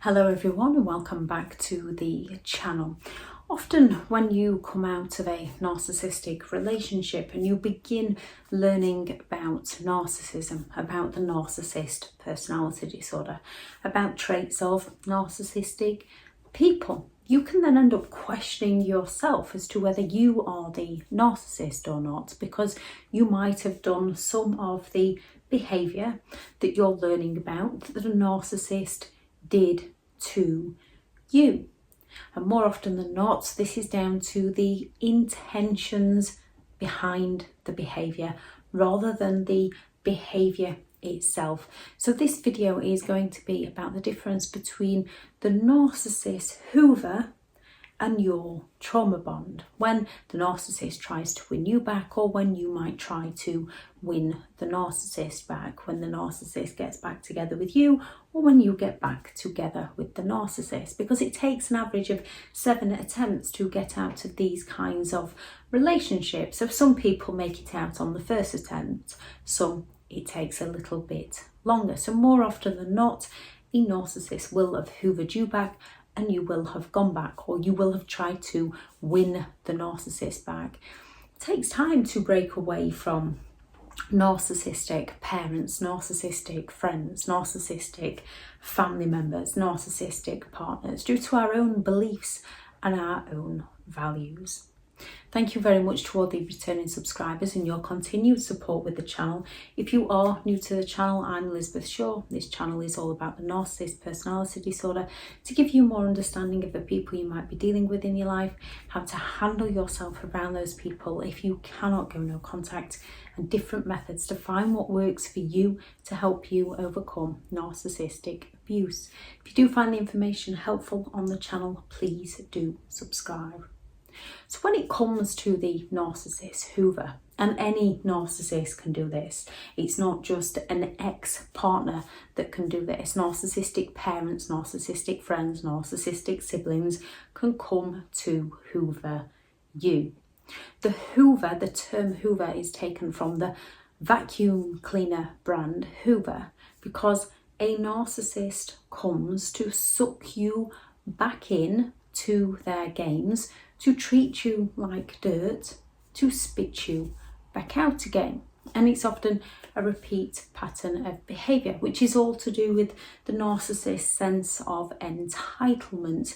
Hello everyone and welcome back to the channel. Often when you come out of a narcissistic relationship and you begin learning about narcissism, about the narcissist personality disorder, about traits of narcissistic people, you can then end up questioning yourself as to whether you are the narcissist or not, because you might have done some of the behaviour that you're learning about that a narcissist did to you. And more often than not, this is down to the intentions behind the behaviour rather than the behaviour itself. So this video is going to be about the difference between the Narcissist Hoover and your trauma bond, when the narcissist tries to win you back, or when you might try to win the narcissist back, when the narcissist gets back together with you, or when you get back together with the narcissist, because it takes an average of 7 attempts to get out of these kinds of relationships. So some people make it out on the first attempt, some it takes a little bit longer. So more often than not, a narcissist will have hoovered you back and you will have gone back, or you will have tried to win the narcissist back. It takes time to break away from narcissistic parents, narcissistic friends, narcissistic family members, narcissistic partners, due to our own beliefs and our own values. Thank you very much to all the returning subscribers and your continued support with the channel. If you are new to the channel, I'm Elizabeth Shaw. This channel is all about the narcissist personality disorder, to give you more understanding of the people you might be dealing with in your life, how to handle yourself around those people if you cannot go no contact, and different methods to find what works for you to help you overcome narcissistic abuse. If you do find the information helpful on the channel, please do subscribe. So when it comes to the Narcissist Hoover, and any narcissist can do this, it's not just an ex-partner that can do this. Narcissistic parents, narcissistic friends, narcissistic siblings can come to hoover you. The Hoover, the term Hoover, is taken from the vacuum cleaner brand Hoover, because a narcissist comes to suck you back in to their games, to treat you like dirt, to spit you back out again. And it's often a repeat pattern of behaviour, which is all to do with the narcissist's sense of entitlement,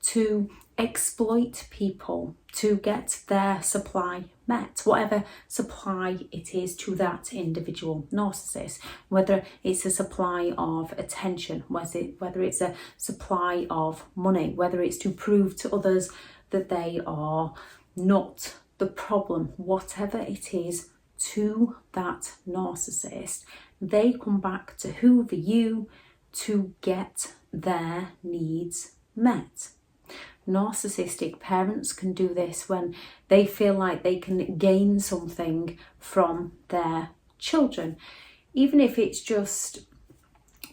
to exploit people to get their supply met, whatever supply it is to that individual narcissist, whether it's a supply of attention, whether it's a supply of money, whether it's to prove to others that they are not the problem, whatever it is to that narcissist, they come back to hoover you to get their needs met. Narcissistic parents can do this when they feel like they can gain something from their children, even if it's just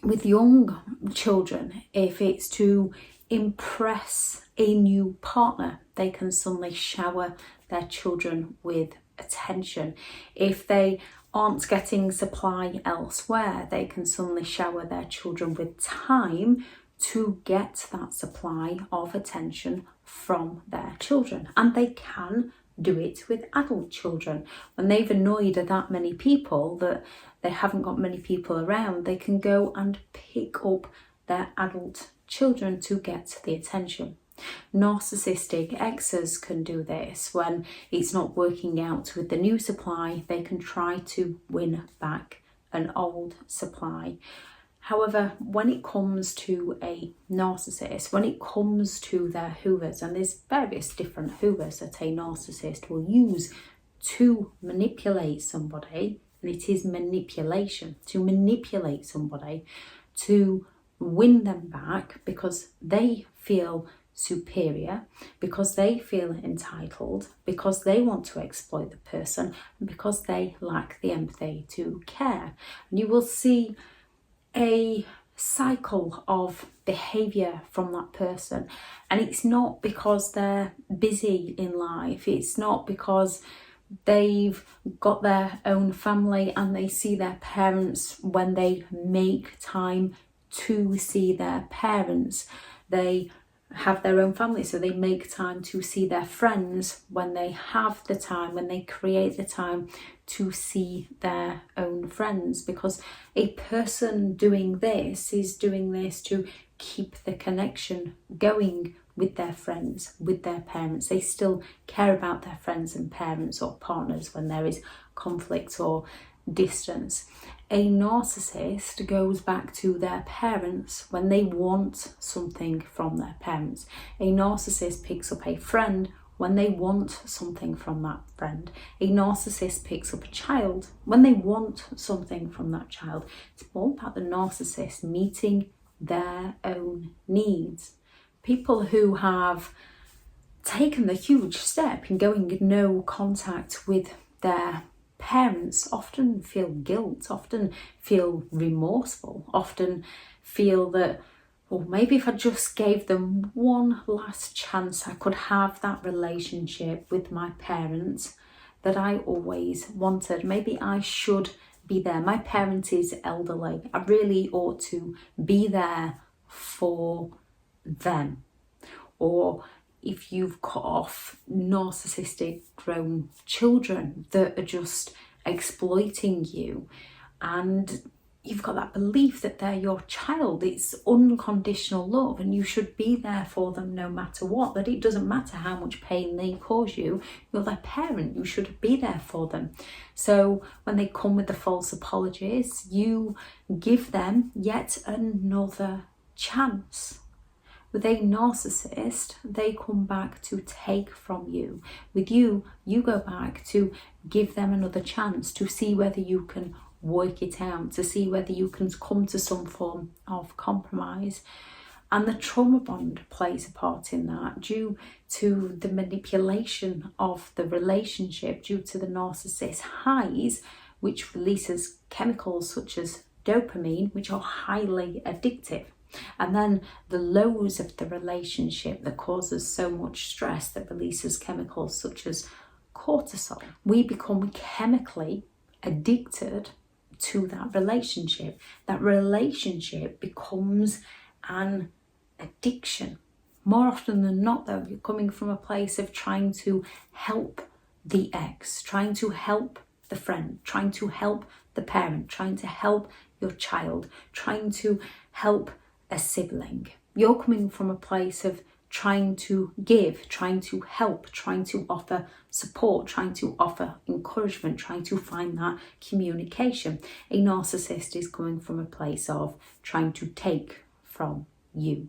with young children. If it's to impress a new partner, they can suddenly shower their children with attention. If they aren't getting supply elsewhere, they can suddenly shower their children with time to get that supply of attention from their children. And they can do it with adult children. When they've annoyed that many people that they haven't got many people around, they can go and pick up their adult children to get the attention. Narcissistic exes can do this when it's not working out with the new supply. They can try to win back an old supply. However, when it comes to a narcissist, when it comes to their hoovers, and there's various different hoovers that a narcissist will use to manipulate somebody, and it is manipulation, to manipulate somebody to win them back because they feel superior, because they feel entitled, because they want to exploit the person, and because they lack the empathy to care. And you will see a cycle of behaviour from that person, and it's not because they're busy in life, it's not because they've got their own family and they see their parents when they make time to see their parents. They have their own family, so they make time to see their friends when they have the time, when they create the time to see their own friends, because a person doing this is doing this to keep the connection going with their friends, with their parents. They still care about their friends and parents or partners when there is conflict or distance. A narcissist goes back to their parents when they want something from their parents. A narcissist picks up a friend when they want something from that friend. A narcissist picks up a child when they want something from that child. It's all about the narcissist meeting their own needs. People who have taken the huge step in going no contact with their parents often feel guilt, often feel remorseful, often feel that, well, maybe if I just gave them one last chance, I could have that relationship with my parents that I always wanted. Maybe I should be there. My parent is elderly. I really ought to be there for them. Or if you've cut off narcissistic grown children that are just exploiting you, and you've got that belief that they're your child, it's unconditional love and you should be there for them no matter what, that it doesn't matter how much pain they cause you, you're their parent, you should be there for them. So when they come with the false apologies, you give them yet another chance. With a narcissist, they come back to take from you. With you, you go back to give them another chance, to see whether you can work it out, to see whether you can come to some form of compromise. And the trauma bond plays a part in that, due to the manipulation of the relationship, due to the narcissist's highs, which releases chemicals such as dopamine, which are highly addictive. And then the lows of the relationship that causes so much stress, that releases chemicals such as cortisol. We become chemically addicted to that relationship. That relationship becomes an addiction. More often than not, though, you're coming from a place of trying to help the ex, trying to help the friend, trying to help the parent, trying to help your child, trying to help a sibling. You're coming from a place of trying to give, trying to help, trying to offer support, trying to offer encouragement, trying to find that communication. A narcissist is coming from a place of trying to take from you.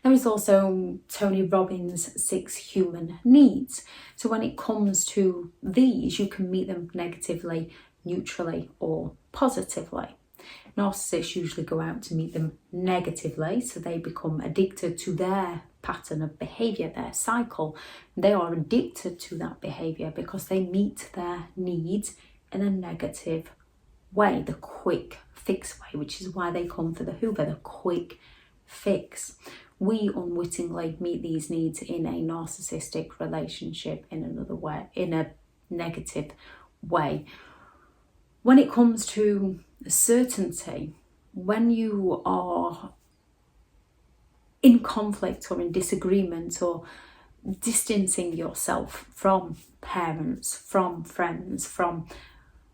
There is also Tony Robbins' 6 human needs. So when it comes to these, you can meet them negatively, neutrally, or positively. Narcissists usually go out to meet them negatively, so they become addicted to their pattern of behaviour, their cycle. They are addicted to that behaviour because they meet their needs in a negative way, the quick fix way, which is why they come for the Hoover, the quick fix. We unwittingly meet these needs in a narcissistic relationship in another way, in a negative way. When it comes to certainty, when you are in conflict or in disagreement or distancing yourself from parents, from friends, from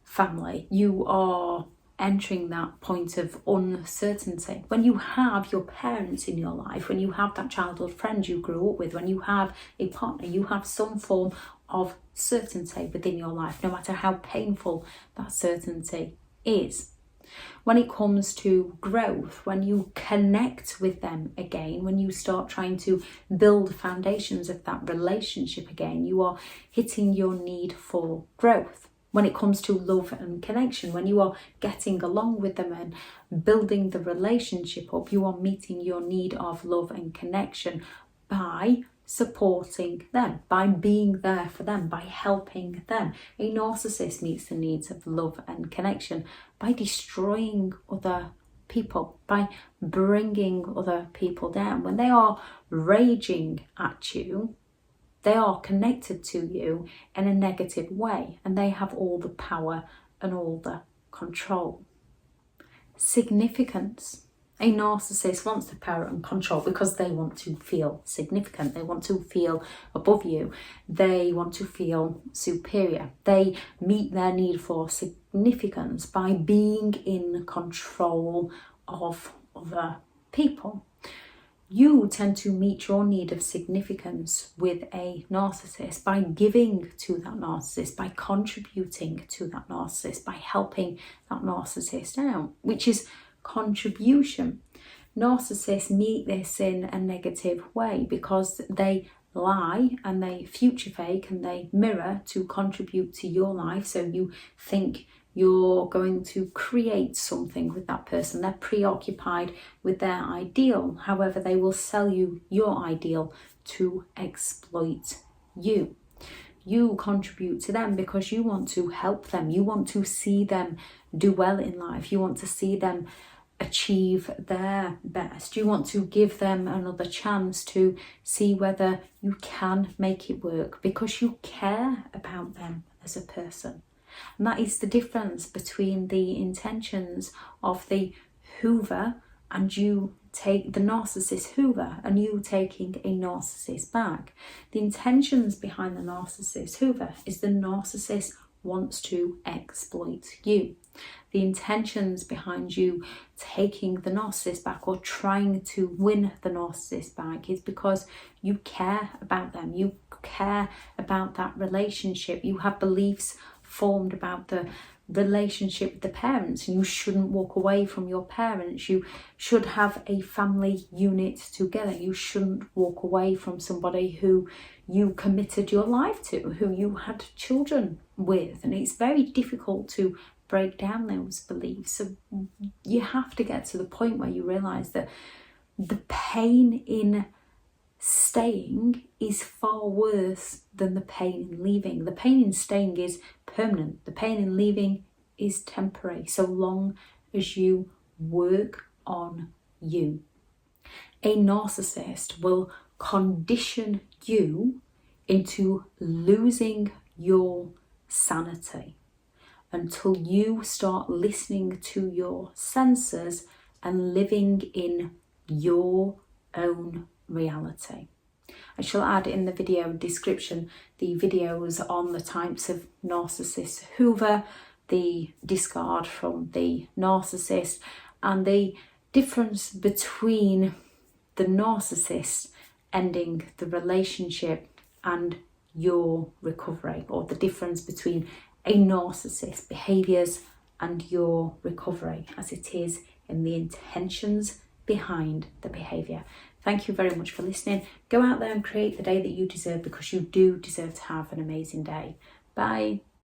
family, you are entering that point of uncertainty. When you have your parents in your life, when you have that childhood friend you grew up with, when you have a partner, you have some form of certainty within your life, no matter how painful that certainty is. When it comes to growth, when you connect with them again, when you start trying to build foundations of that relationship again, you are hitting your need for growth. When it comes to love and connection, when you are getting along with them and building the relationship up, you are meeting your need of love and connection by supporting them, by being there for them, by helping them. A narcissist meets the needs of love and connection by destroying other people, by bringing other people down. When they are raging at you, they are connected to you in a negative way, and they have all the power and all the control. Significance. A narcissist wants the power and control because they want to feel significant. They want to feel above you. They want to feel superior. They meet their need for significance by being in control of other people. You tend to meet your need of significance with a narcissist by giving to that narcissist, by contributing to that narcissist, by helping that narcissist out, which is contribution. Narcissists meet this in a negative way because they lie and they future fake and they mirror to contribute to your life. So you think you're going to create something with that person. They're preoccupied with their ideal. However, they will sell you your ideal to exploit you. You contribute to them because you want to help them. You want to see them do well in life. You want to see them achieve their best. You want to give them another chance to see whether you can make it work because you care about them as a person. And that is the difference between the intentions of the Hoover and you take the Narcissist Hoover and you taking a narcissist back. The intentions behind the Narcissist Hoover is the narcissist wants to exploit you. The intentions behind you taking the narcissist back or trying to win the narcissist back is because you care about them. You care about that relationship. You have beliefs formed about the relationship with the parents, and you shouldn't walk away from your parents. You should have a family unit together. You shouldn't walk away from somebody who you committed your life to, who you had children with. And it's very difficult to break down those beliefs. So you have to get to the point where you realize that the pain in staying is far worse than the pain in leaving. The pain in staying is permanent. The pain in leaving is temporary, so long as you work on you. A narcissist will condition you into losing your sanity until you start listening to your senses and living in your own reality. I shall add in the video description the videos on the types of Narcissists Hoover, the discard from the narcissist, and the difference between the narcissist ending the relationship and your recovery, or the difference between a narcissist's behaviours and your recovery, as it is in the intentions behind the behaviour. Thank you very much for listening. Go out there and create the day that you deserve, because you do deserve to have an amazing day. Bye.